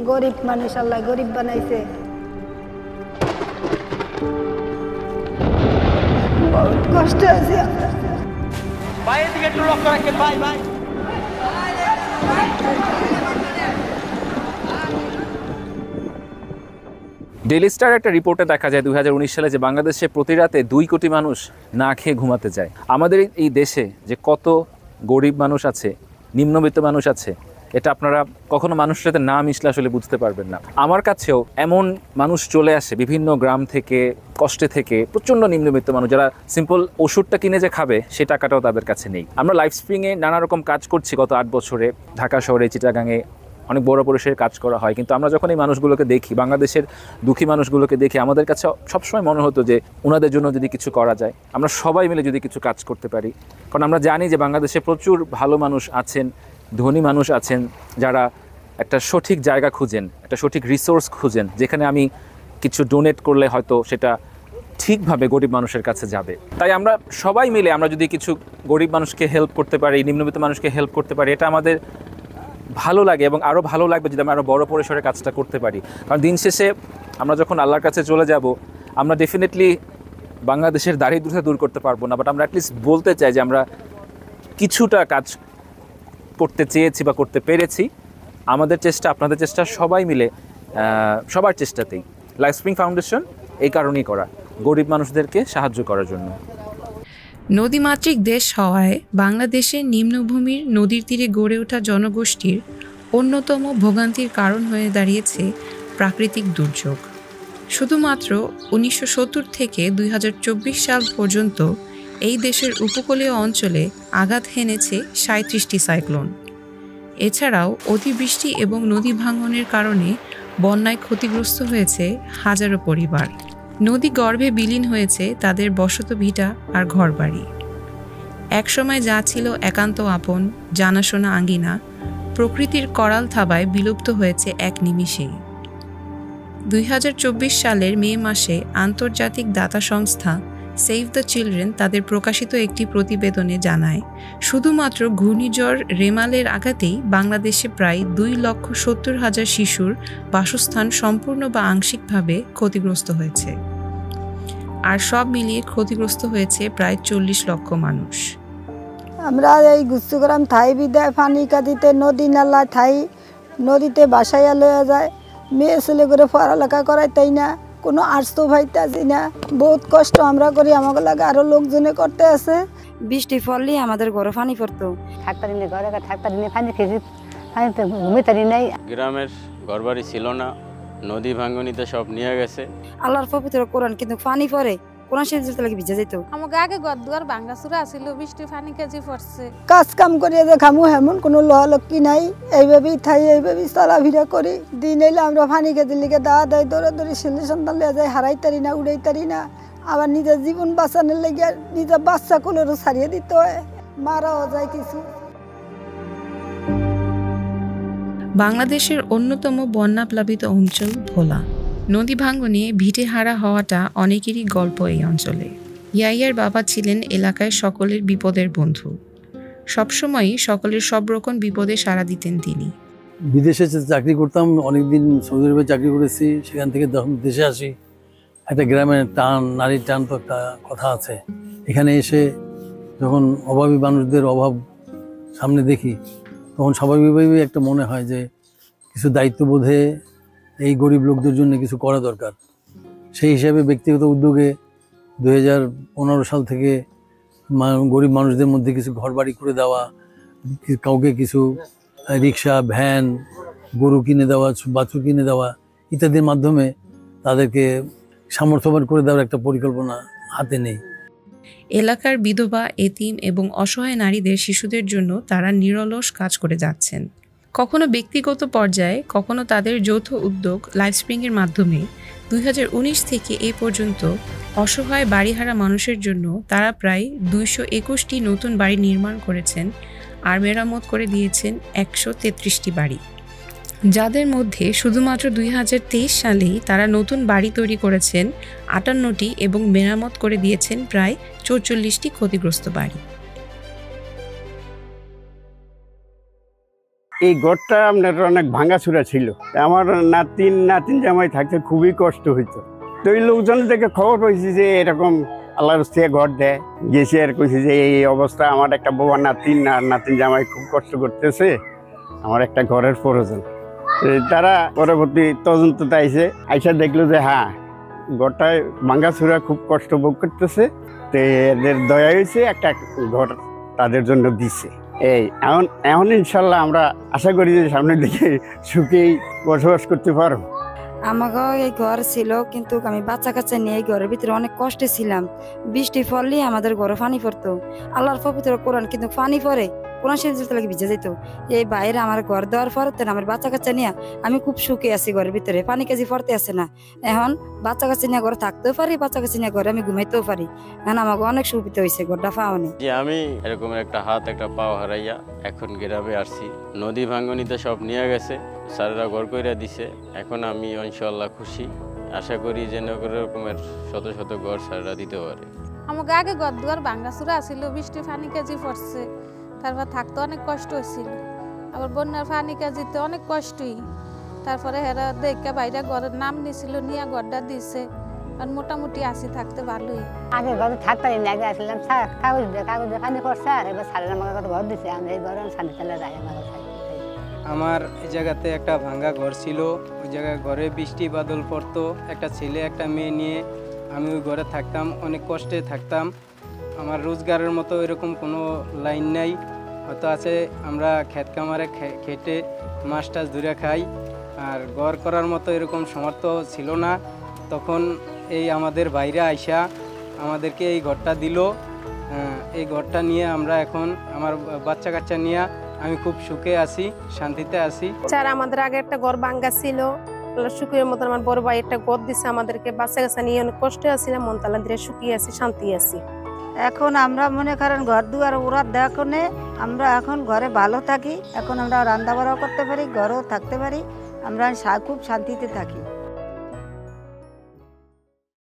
গরিব মানুষ আল্লাহ গরিব বানাইছে, বহুত কষ্ট আছে। ভাই এদিকে একটু লক্ষ্য রাখেন ভাই ভাই। ডেইলি স্টার একটা রিপোর্টে দেখা যায় 2019 সালে যে বাংলাদেশে প্রতি রাতে 2 কোটি মানুষ না খেয়ে ঘুমাতে যায়। আমাদের এই দেশে যে কত গরিব মানুষ আছে, নিম্নবিত্ত মানুষ আছে, এটা আপনারা কখনো মানুষের সাথে না মিশলে আসলে বুঝতে পারবেন না। আমার কাছেও এমন মানুষ চলে আসে বিভিন্ন গ্রাম থেকে, কষ্টে থেকে, প্রচণ্ড নিম্নবিত্ত মানুষ যারা সিম্পল ওষুধটা কিনে যে খাবে সে টাকাটাও তাদের কাছে নেই। আমরা লাইফ স্প্রিংয়ে নানা রকম কাজ করছি গত 8 বছরে, ঢাকা শহরে, চিটাগাংয়ে অনেক বড় পরিসরে কাজ করা হয়। কিন্তু আমরা যখন এই মানুষগুলোকে দেখি, বাংলাদেশের দুঃখী মানুষগুলোকে দেখি, আমাদের কাছে সবসময় মনে হতো যে ওনাদের জন্য যদি কিছু করা যায়, আমরা সবাই মিলে যদি কিছু কাজ করতে পারি। কারণ আমরা জানি যে বাংলাদেশে প্রচুর ভালো মানুষ আছেন, ধনী মানুষ আছেন, যারা একটা সঠিক জায়গা খুঁজেন, একটা সঠিক রিসোর্স খুঁজেন, যেখানে আমি কিছু ডোনেট করলে হয়তো সেটা ঠিকভাবে গরিব মানুষের কাছে যাবে। তাই আমরা সবাই মিলে আমরা যদি কিছু গরিব মানুষকে হেল্প করতে পারি, নিম্নবিত্ত মানুষকে হেল্প করতে পারি, এটা আমাদের ভালো লাগে এবং আরও ভালো লাগবে যদি আমরা আরও বড় পরিসরে কাজটা করতে পারি। কারণ দিন শেষে আমরা যখন আল্লাহর কাছে চলে যাব, আমরা ডেফিনেটলি বাংলাদেশের দারিদ্রতা দূর করতে পারবো না, বাট আমরা অ্যাটলিস্ট বলতে চাই যে আমরা কিছুটা কাজ করতে চেয়েছি বা করতে পেরেছি। আমাদের চেষ্টা, আপনাদের চেষ্টা, সবাই মিলে সবার চেষ্টাতেই লাইফ স্প্রিং ফাউন্ডেশন এই কারণেই করা, গরিব মানুষদেরকে সাহায্য করার জন্য। নদীমাতৃক দেশ হওয়ায় বাংলাদেশের নিম্নভূমির নদীর তীরে গড়ে ওঠা জনগোষ্ঠীর অন্যতম ভোগান্তির কারণ হয়ে দাঁড়িয়েছে প্রাকৃতিক দুর্যোগ। শুধুমাত্র 1970 থেকে 2024 সাল পর্যন্ত এই দেশের উপকূলীয় অঞ্চলে আঘাত হেনেছে 37টি সাইক্লোন। এছাড়াও অতিবৃষ্টি এবং নদী ভাঙনের কারণে বন্যায় ক্ষতিগ্রস্ত হয়েছে হাজারো পরিবার। নদী গর্ভে বিলীন হয়েছে তাদের বসতভিটা আর ঘরবাড়ি। একসময় যা ছিল একান্ত আপন, জানাশোনা আঙ্গিনা, প্রকৃতির করাল থাবায় বিলুপ্ত হয়েছে এক নিমিষেই। 2024 সালের মে মাসে আন্তর্জাতিক দাতা সংস্থা সেভ দ্য চিলড্রেন তাদের প্রকাশিত একটি প্রতিবেদনে জানায়, শুধুমাত্র ঘূর্ণিঝড় রেমালের আঘাতেই বাংলাদেশে প্রায় 2,70,000 শিশুর বাসস্থান সম্পূর্ণ বা আংশিকভাবে ক্ষতিগ্রস্ত হয়েছে। আর সব মিলিয়ে ক্ষতিগ্রস্ত হয়েছে প্রায় 40 লক্ষ মানুষ। আমরা এই গুচ্ছগ্রাম থাই বিদায় পানি কাঁদিতে নদী নালা থাই নদীতে বাসাইয়া লইয়া যায়, মেয়ে ছেলে করে পড়ালেখা করাই তাই না, কোনো আর্টস পাইতেছি না, বহুত কষ্ট আমরা করি, আমাকে লাগে আরো লোকজনে করতে আছে। বৃষ্টি পড়লে আমাদের ঘরে পানি পড়তো, থাকতারি নেই ঘরে, থাকতারি নেই পানি খেয়েছি, পানিতে ঘুমিতারি নেই। গ্রামের ঘরবাড়ি ছিল না, নদী ভাঙ্গনিতে সব নিয়ে গেছে। আল্লাহর পবিত্র কোরআন কিন্তু পানি পড়ে, কোরআন শরীফ যেতে লাগে ভিজে যেত। আমাকে আগে ঘর দুয়ার ভাঙ্গা চুরা ছিল, বৃষ্টি পানি কেজি পড়ছে, কাজ কাম করিয়া যে খামু হেমন কোনো লহলক্কি নাই, এইভাবেই থাই এইভাবেই চলাফেরা করি। দিন এলে আমরা পানি কেজির লিগে দাওয়া দেয়, দৌড়াদৌড়ি ছেলে সন্তান লিয়া যায়, হারাই তারি না, উড়াই তারি না, আবার নিজের জীবন বাঁচানোর লেগে নিজের বাচ্চা কোলেরও ছাড়িয়ে দিতে হয়, মারাও যায় কিছু। বাংলাদেশের অন্যতম বন্যাপ্লাবিত অঞ্চল ভোলা। নদী ভাঙ্গনে ভিটে হারা হওয়াটা অনেকেরই গল্প এই অঞ্চলে। ইয়াইয়ার বাবা ছিলেন এলাকায় সকলের বিপদের বন্ধু, সবসময়ই সকলের সব রকম বিপদে সাড়া দিতেন তিনি। বিদেশে চাকরি করতাম, অনেকদিন সৌদি আরবে চাকরি করেছি, সেখান থেকে যখন দেশে আসি একটা গ্রামের টান, নারীর টান তো একটা কথা আছে। এখানে এসে যখন অভাবী মানুষদের অভাব সামনে দেখি, তখন স্বাভাবিকভাবেই একটা মনে হয় যে কিছু দায়িত্ববোধে এই গরিব লোকদের জন্য কিছু করা দরকার। সেই হিসাবে ব্যক্তিগত উদ্যোগে 2015 সাল থেকে গরিব মানুষদের মধ্যে কিছু ঘরবাড়ি করে দেওয়া, কাউকে কিছু রিক্সা, ভ্যান, গরু কিনে দেওয়া, বাছুর কিনে দেওয়া ইত্যাদির মাধ্যমে তাদেরকে সামর্থ্যবান করে দেওয়ার একটা পরিকল্পনা হাতে নেই। এলাকার বিধবা, এতিম এবং অসহায় নারীদের, শিশুদের জন্য তারা নিরলস কাজ করে যাচ্ছেন। কখনো ব্যক্তিগত পর্যায়ে, কখনো তাদের যৌথ উদ্যোগ লাইফ স্প্রিংয়ের মাধ্যমে 2019 থেকে এ পর্যন্ত অসহায় বাড়িহারা মানুষের জন্য তারা প্রায় 221টি নতুন বাড়ি নির্মাণ করেছেন আর মেরামত করে দিয়েছেন 133টি বাড়ি, যাদের মধ্যে শুধুমাত্র 2023 সালেই তারা নতুন বাড়ি তৈরি করেছেন 58টি এবং মেরামত করে দিয়েছেন প্রায় 44টি ক্ষতিগ্রস্ত বাড়ি। এই ঘরটা আপনার অনেক ভাঙাচুরা ছিল। আমার নাতিন জামাই থাকতে খুবই কষ্ট হইতো। তো এই লোকজন থেকে খবর পাইছি যে এরকম আল্লাহর রাস্তায় ঘর দেয়, গেছি আর কইছি যে এই অবস্থা, আমার একটা বউ নাতিন জামাই খুব কষ্ট করতেছে, আমার একটা ঘরের প্রয়োজন। তারা পরবর্তী তদন্ততে আইসা দেখলো যে হ্যাঁ ঘরটায় ভাঙাচুরা খুব কষ্ট ভোগ করতেছে, তো এদের দয়া হয়েছে একটা ঘর তাদের জন্য দিছে। এখন ইনশাল্লাহ আমরা আশা করি যে সামনের দিকে সুখেই বসবাস করতে পারবো। আমাকে এই ঘর ছিল, কিন্তু আমি বাচ্চা কাচ্চা নিয়ে এই ঘরের ভিতরে অনেক কষ্টে ছিলাম। বৃষ্টি পড়লে আমাদের ঘরে পানি পড়তো, আল্লাহর পবিত্র কোরআন কিন্তু পানি পড়ে কোরআন শরীফ লাগে ভিজে যেত। এই বাইরে আমার ঘর দেওয়ার পর আমার বাচ্চা কাচ্চা নিয়ে আমি খুব সুখে আছি ঘরের ভিতরে, পানি কেজি পড়তে আসে না। এখন বাচ্চা কাচ্চা নিয়ে ঘরে থাকতেও পারি, বাচ্চা কাচ্চা নিয়ে ঘরে আমি ঘুমাইতেও পারি। এখন আমাকে অনেক সুবিধা হয়েছে ঘরটা পাওয়ানি। যে আমি এরকম একটা হাত একটা পাও হারাইয়া এখন গ্রামে আসছি, নদী ভাঙ্গনিতে সব নিয়ে গেছে, স্যারেরা ঘর কইরা দিছে। এখন আমি ইনশাআল্লাহ খুশি, আশা করি যে এরকমের শত শত ঘর স্যারেরা দিতে পারে। আমাকে আগে ঘর দুয়ার ভাঙ্গাচুরা ছিল, বৃষ্টি পানি কেজি পড়ছে, তারপর থাকতে অনেক কষ্ট হয়েছিল। আবার বন্যার পানি কেজিতে অনেক কষ্টই। তারপরে হেরা দেখে বাইরে ঘরের নাম নিছিল, নিয়ে ঘরটা দিছে, আর মোটামুটি আসি থাকতে ভালোই। আগে ঘরে থাকতে পারি না, আগে আসলাম কাগজ দিয়ে পানি পড়ছে, আর এবার স্যারের আমাকে ঘর দিছে, আমি এই ঘরে শান্তি চালা যাই। আমার এই জায়গাতে একটা ভাঙ্গা ঘর ছিল, ওই জায়গায় ঘরে বৃষ্টি বাদল পড়তো, একটা ছেলে একটা মেয়ে নিয়ে আমি ওই ঘরে থাকতাম, অনেক কষ্টে থাকতাম। আমার রোজগারের মতো এরকম কোনো লাইন নাই, হয়তো আছে আমরা ক্ষেত কামারে খেটে মাছ টাছ ধরে খাই, আর ঘর করার মতো এরকম সামর্থ্য ছিল না। তখন এই আমাদের বাইরে আইসা আমাদেরকে এই ঘরটা দিল। এই ঘরটা নিয়ে আমরা এখন আমার বাচ্চা কাচ্চা নিয়ে আমি খুব সুখে আছি, শান্তিতে আছি। স্যার আমাদের আগে একটা ঘর ভাঙ্গা ছিল, সুখের মতো আমার বড় ভাই একটা ঘর দিছে আমাদেরকে, বাচ্চা কাচ্চা নিয়ে অনেক কষ্টে আছিলাম, মন তালা ধীরে সুখী আছি, শান্তি আছি। এখন আমরা মনে করেন ঘর দুয়ার ওরা দেখনে আমরা এখন ঘরে ভালো থাকি, এখন আমরা রান্না বাড়াও করতে পারি, ঘরেও থাকতে পারি, আমরা খুব শান্তিতে থাকি।